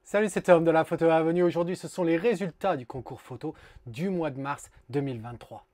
Salut, c'est Tom de la Photo Avenue. Aujourd'hui, ce sont les résultats du concours photo du mois de mars 2023.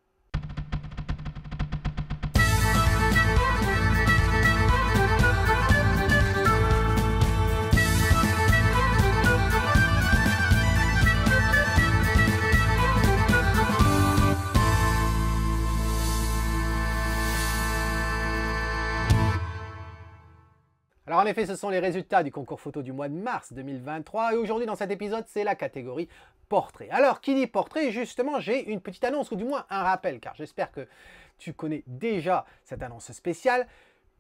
Alors en effet, ce sont les résultats du concours photo du mois de mars 2023 et aujourd'hui dans cet épisode, c'est la catégorie portrait. Alors qui dit portrait, justement, j'ai une petite annonce ou du moins un rappel car j'espère que tu connais déjà cette annonce spéciale.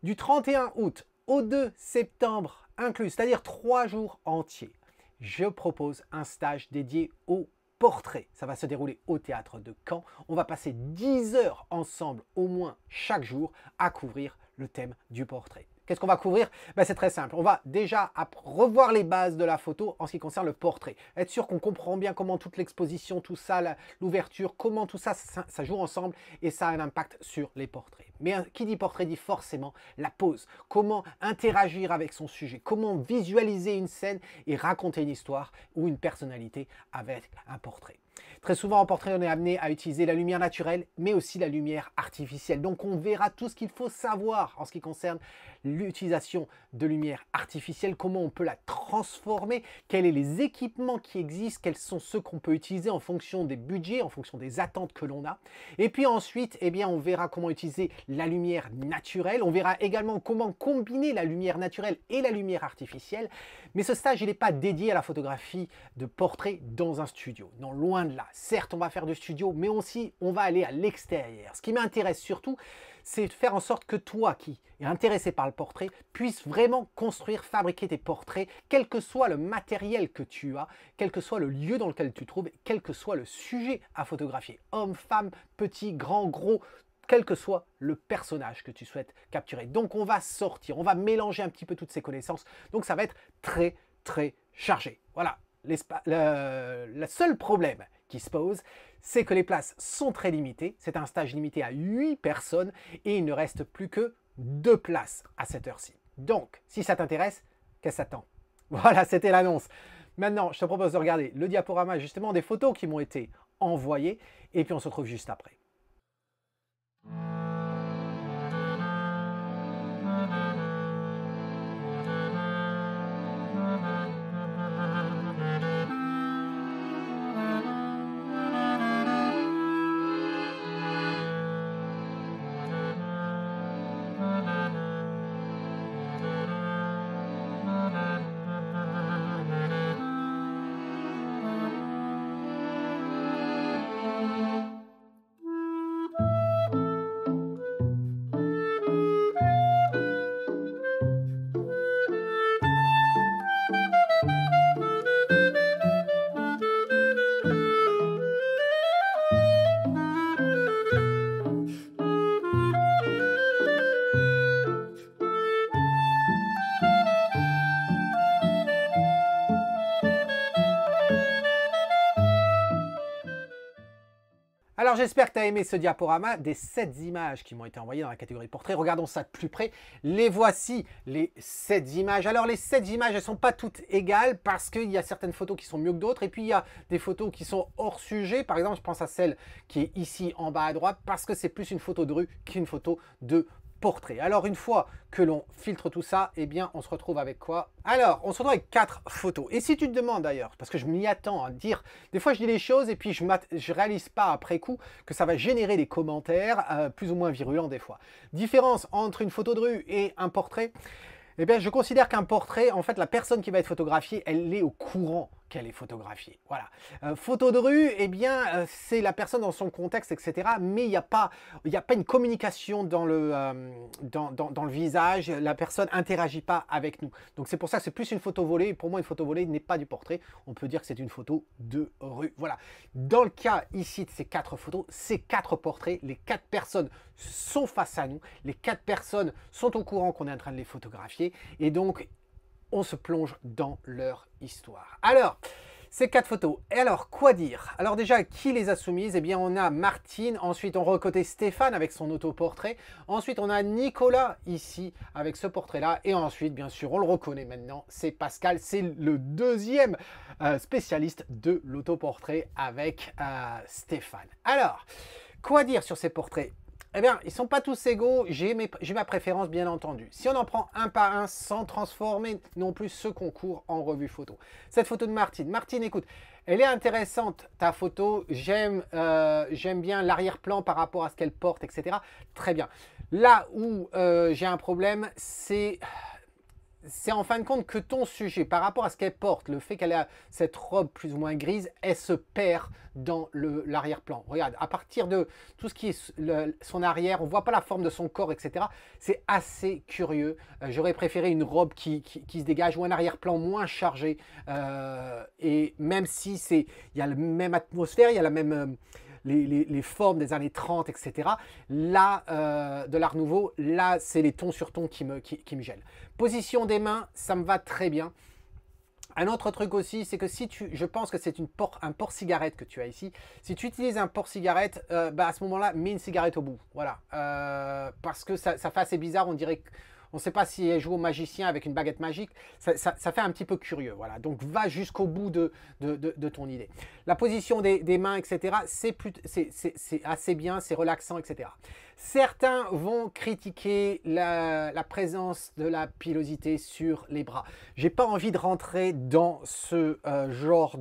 Du 31 août au 2 septembre inclus, c'est-à-dire 3 jours entiers, je propose un stage dédié au portrait. Ça va se dérouler au théâtre de Caen. On va passer 10 heures ensemble au moins chaque jour à couvrir le thème du portrait. Qu'est-ce qu'on va couvrir? C'est très simple. On va déjà revoir les bases de la photo en ce qui concerne le portrait. Être sûr qu'on comprend bien comment toute l'exposition, tout ça, l'ouverture, comment tout ça, ça joue ensemble et ça a un impact sur les portraits. Mais qui dit portrait dit forcément la pose. Comment interagir avec son sujet, comment visualiser une scène et raconter une histoire ou une personnalité avec un portrait. Très souvent en portrait, on est amené à utiliser la lumière naturelle, mais aussi la lumière artificielle. Donc on verra tout ce qu'il faut savoir en ce qui concerne l'utilisation de lumière artificielle, comment on peut la transformer, quels sont les équipements qui existent, quels sont ceux qu'on peut utiliser en fonction des budgets, en fonction des attentes que l'on a. Et puis ensuite, on verra comment utiliser la lumière naturelle. On verra également comment combiner la lumière naturelle et la lumière artificielle. Mais ce stage, il n'est pas dédié à la photographie de portrait dans un studio. Non, loin de là. Certes, on va faire du studio, mais aussi on va aller à l'extérieur. Ce qui m'intéresse surtout, c'est de faire en sorte que toi qui es intéressé par le portrait puisses vraiment construire, fabriquer tes portraits, quel que soit le matériel que tu as, quel que soit le lieu dans lequel tu te trouves, quel que soit le sujet à photographier. Homme, femme, petit, grand, gros, quel que soit le personnage que tu souhaites capturer. Donc on va sortir, on va mélanger un petit peu toutes ces connaissances. Donc ça va être très très chargé. Voilà, le seul problème qui se pose, c'est que les places sont très limitées. C'est un stage limité à 8 personnes et il ne reste plus que 2 places à cette heure-ci. Donc, si ça t'intéresse, qu'est-ce que ça t'attend? Voilà, c'était l'annonce. Maintenant, je te propose de regarder le diaporama justement des photos qui m'ont été envoyées et puis on se retrouve juste après. Alors j'espère que tu as aimé ce diaporama des 7 images qui m'ont été envoyées dans la catégorie portrait. Regardons ça de plus près. Les voici, les 7 images. Alors les 7 images, elles ne sont pas toutes égales parce qu'il y a certaines photos qui sont mieux que d'autres. Et puis il y a des photos qui sont hors sujet. Par exemple, je pense à celle qui est ici en bas à droite parce que c'est plus une photo de rue qu'une photo de portrait. Alors une fois que l'on filtre tout ça, on se retrouve avec quoi? Alors, on se retrouve avec 4 photos. Et si tu te demandes d'ailleurs, parce que je m'y attends à dire, des fois je dis les choses et puis je réalise pas après coup que ça va générer des commentaires plus ou moins virulents des fois. Différence entre une photo de rue et un portrait. Je considère qu'un portrait, en fait, la personne qui va être photographiée, elle est au courant qu'elle est photographiée. Voilà. Photo de rue, c'est la personne dans son contexte, etc. Mais il n'y a pas une communication dans le visage. La personne n'interagit pas avec nous. Donc c'est pour ça que c'est plus une photo volée. Et pour moi, une photo volée n'est pas du portrait. On peut dire que c'est une photo de rue. Voilà. Dans le cas ici de ces 4 photos, ces 4 portraits, les 4 personnes sont face à nous. Les 4 personnes sont au courant qu'on est en train de les photographier. Et donc, on se plonge dans leur histoire. Alors, Ces 4 photos. Et alors, quoi dire? Alors déjà, qui les a soumises? Eh bien, on a Martine, ensuite on recotait Stéphane avec son autoportrait, ensuite on a Nicolas ici avec ce portrait-là, et ensuite, bien sûr, on le reconnaît maintenant, c'est Pascal, c'est le deuxième spécialiste de l'autoportrait avec Stéphane. Alors, quoi dire sur ces portraits? Eh bien, ils ne sont pas tous égaux, j'ai ma préférence bien entendu. Si on en prend un par un sans transformer non plus ce concours en revue photo. Cette photo de Martine. Martine, écoute, elle est intéressante ta photo, j'aime bien l'arrière-plan par rapport à ce qu'elle porte, etc. Très bien. Là où j'ai un problème, c'est en fin de compte que ton sujet, par rapport à ce qu'elle porte, le fait qu'elle a cette robe plus ou moins grise, elle se perd dans l'arrière-plan. Regarde, à partir de tout ce qui est son arrière, on ne voit pas la forme de son corps, etc. C'est assez curieux. J'aurais préféré une robe qui se dégage ou un arrière-plan moins chargé. Et même si il y a la même atmosphère, il y a la même... les formes des années 30, etc. Là, de l'Art Nouveau, là, c'est les tons sur tons qui me gênent. Position des mains, ça me va très bien. Un autre truc aussi, c'est que si je pense que c'est un porte-cigarette que tu as ici. Si tu utilises un porte-cigarette, à ce moment-là, mets une cigarette au bout. Voilà. Parce que ça fait assez bizarre, on dirait que... On ne sait pas si elle joue au magicien avec une baguette magique. Ça fait un petit peu curieux. Voilà. Donc, va jusqu'au bout de ton idée. La position des mains, etc., c'est assez bien, c'est relaxant, etc. Certains vont critiquer la présence de la pilosité sur les bras. Je n'ai pas envie de rentrer dans ce genre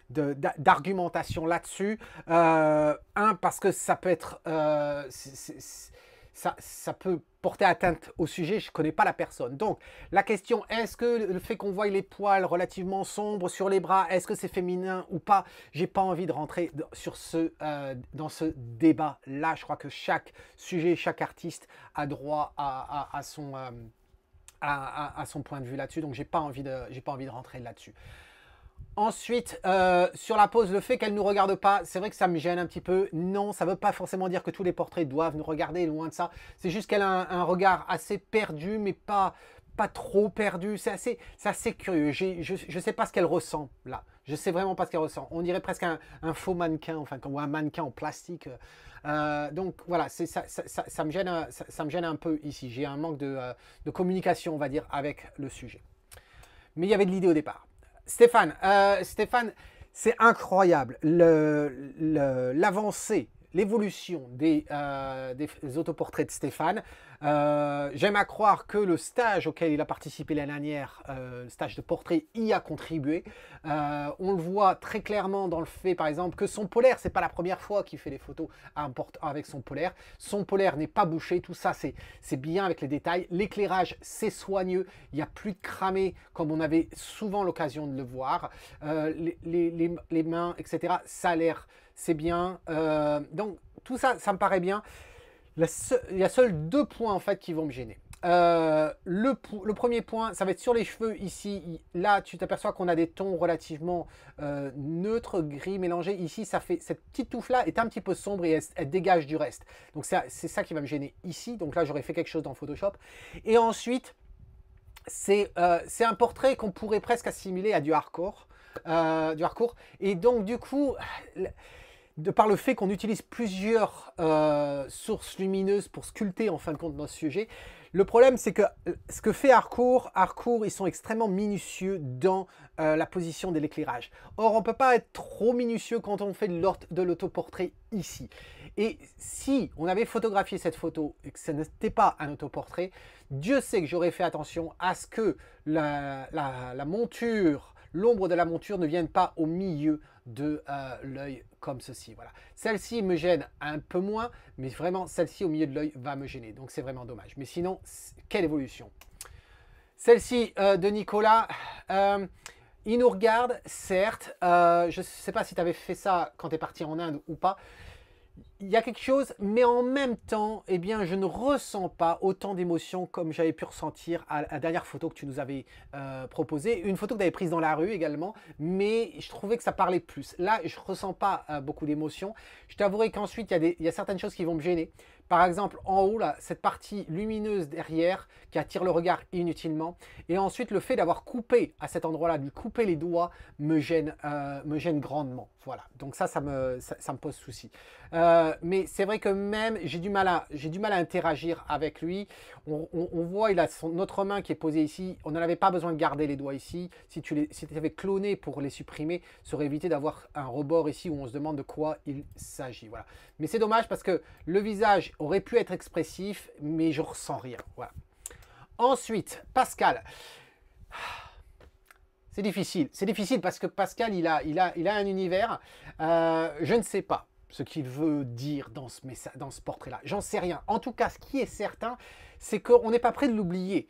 d'argumentation là-dessus. Parce que ça peut être... ça peut porter atteinte au sujet, je ne connais pas la personne. Donc, la question, est-ce que le fait qu'on voie les poils relativement sombres sur les bras, est-ce que c'est féminin ou pas? J'ai pas envie de rentrer dans ce débat-là. Je crois que chaque sujet, chaque artiste a droit à son point de vue là-dessus. Donc, j'ai pas envie de rentrer là-dessus. Ensuite, sur la pose, le fait qu'elle ne nous regarde pas, c'est vrai que ça me gêne un petit peu. Non, ça ne veut pas forcément dire que tous les portraits doivent nous regarder, loin de ça. C'est juste qu'elle a un regard assez perdu, mais pas trop perdu. C'est assez curieux. Je ne sais pas ce qu'elle ressent là. Je ne sais vraiment pas ce qu'elle ressent. On dirait presque un faux mannequin, enfin, ou un mannequin en plastique. Donc voilà, ça me gêne un peu ici. J'ai un manque de communication, on va dire, avec le sujet. Mais il y avait de l'idée au départ. Stéphane, c'est incroyable l'avancée, l'évolution des autoportraits de Stéphane. J'aime à croire que le stage auquel il a participé l'année dernière, le stage de portrait, y a contribué. On le voit très clairement dans le fait, par exemple, que son polaire, c'est pas la première fois qu'il fait des photos avec son polaire. Son polaire n'est pas bouché, tout ça, c'est bien avec les détails. L'éclairage, c'est soigneux. Il n'y a plus de cramé, comme on avait souvent l'occasion de le voir. Les mains, etc., ça a l'air, c'est bien. Donc, tout ça, ça me paraît bien. Il y a seuls 2 points en fait qui vont me gêner. Le premier point, ça va être sur les cheveux ici. Là, tu t'aperçois qu'on a des tons relativement neutres, gris, mélangés. Ici, cette petite touffe-là est un petit peu sombre et elle dégage du reste. Donc, c'est ça qui va me gêner ici. Donc là, j'aurais fait quelque chose dans Photoshop. Et ensuite, c'est un portrait qu'on pourrait presque assimiler à du hardcore. Et donc, du coup... De par le fait qu'on utilise plusieurs sources lumineuses pour sculpter en fin de compte notre sujet, le problème c'est que ce que fait Harcourt, ils sont extrêmement minutieux dans la position de l'éclairage. Or, on ne peut pas être trop minutieux quand on fait de l'autoportrait ici. Et si on avait photographié cette photo et que ce n'était pas un autoportrait, Dieu sait que j'aurais fait attention à ce que la monture, l'ombre de la monture ne vienne pas au milieu de l'œil comme ceci. Voilà. Celle-ci me gêne un peu moins, mais vraiment celle-ci au milieu de l'œil va me gêner. Donc c'est vraiment dommage. Mais sinon, quelle évolution. Celle-ci de Nicolas, il nous regarde, certes. Je ne sais pas si tu avais fait ça quand tu es parti en Inde ou pas. Il y a quelque chose, mais en même temps, eh bien, je ne ressens pas autant d'émotions comme j'avais pu ressentir à la dernière photo que tu nous avais proposée. Une photo que tu avais prise dans la rue également, mais je trouvais que ça parlait plus. Là, je ne ressens pas beaucoup d'émotions. Je t'avouerai qu'ensuite, il y a certaines choses qui vont me gêner. Par exemple, en haut, là, cette partie lumineuse derrière qui attire le regard inutilement. Et ensuite, le fait d'avoir coupé à cet endroit-là, de lui couper les doigts, me gêne grandement. Voilà, donc ça me pose souci. Mais c'est vrai que même, j'ai du mal à interagir avec lui. On voit, il a notre main qui est posée ici. On n'en avait pas besoin de garder les doigts ici. Si tu avais cloné pour les supprimer, ça aurait évité d'avoir un rebord ici où on se demande de quoi il s'agit. Voilà. Mais c'est dommage parce que le visage aurait pu être expressif, mais je ressens rien. Voilà. Ensuite, Pascal. C'est difficile parce que Pascal, il a un univers. Je ne sais pas ce qu'il veut dire dans ce portrait-là. J'en sais rien. En tout cas, ce qui est certain, c'est qu'on n'est pas prêt de l'oublier,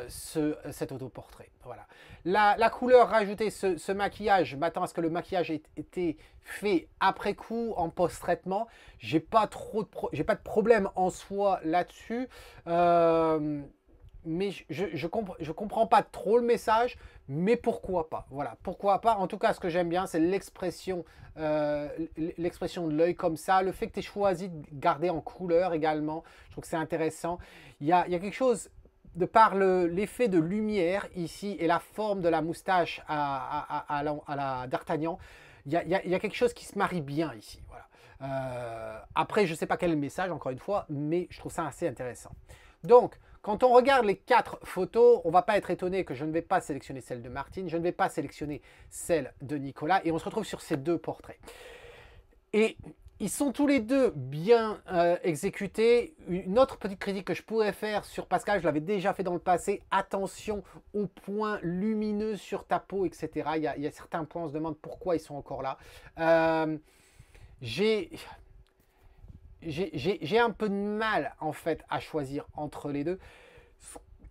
cet autoportrait. Voilà. La couleur rajoutée, ce maquillage, je m'attends à ce que le maquillage ait été fait après coup, en post-traitement. J'ai pas de problème en soi là-dessus. Mais je comprends pas trop le message, mais pourquoi pas. Voilà, pourquoi pas. En tout cas, ce que j'aime bien, c'est l'expression de l'œil comme ça. Le fait que tu aies choisi de garder en couleur également, je trouve que c'est intéressant. Il y a quelque chose, de par l'effet de lumière ici et la forme de la moustache à la d'Artagnan, il y a quelque chose qui se marie bien ici. Voilà. Après, je ne sais pas quel est le message, encore une fois, mais je trouve ça assez intéressant. Donc, quand on regarde les 4 photos, on ne va pas être étonné que je ne vais pas sélectionner celle de Martine, je ne vais pas sélectionner celle de Nicolas, et on se retrouve sur ces 2 portraits. Et ils sont tous les 2 bien exécutés. Une autre petite critique que je pourrais faire sur Pascal, je l'avais déjà fait dans le passé, attention aux points lumineux sur ta peau, etc. Il y a certains points, on se demande pourquoi ils sont encore là. J'ai un peu de mal en fait à choisir entre les deux,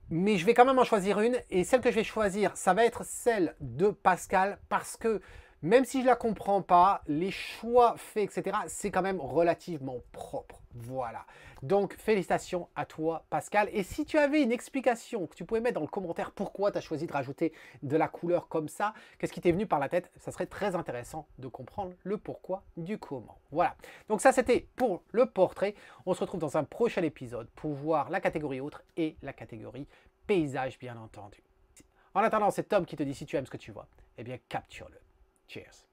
mais je vais quand même en choisir une, et celle que je vais choisir, ça va être celle de Pascal, parce que même si je ne la comprends pas, les choix faits, etc., c'est quand même relativement propre. Voilà. Donc, félicitations à toi, Pascal. Et si tu avais une explication que tu pouvais mettre dans le commentaire pourquoi tu as choisi de rajouter de la couleur comme ça, qu'est-ce qui t'est venu par la tête, ça serait très intéressant de comprendre le pourquoi du comment. Voilà. Donc ça, c'était pour le portrait. On se retrouve dans un prochain épisode pour voir la catégorie autre et la catégorie paysage, bien entendu. En attendant, c'est Tom qui te dit, si tu aimes ce que tu vois, eh bien, capture-le. Cheers.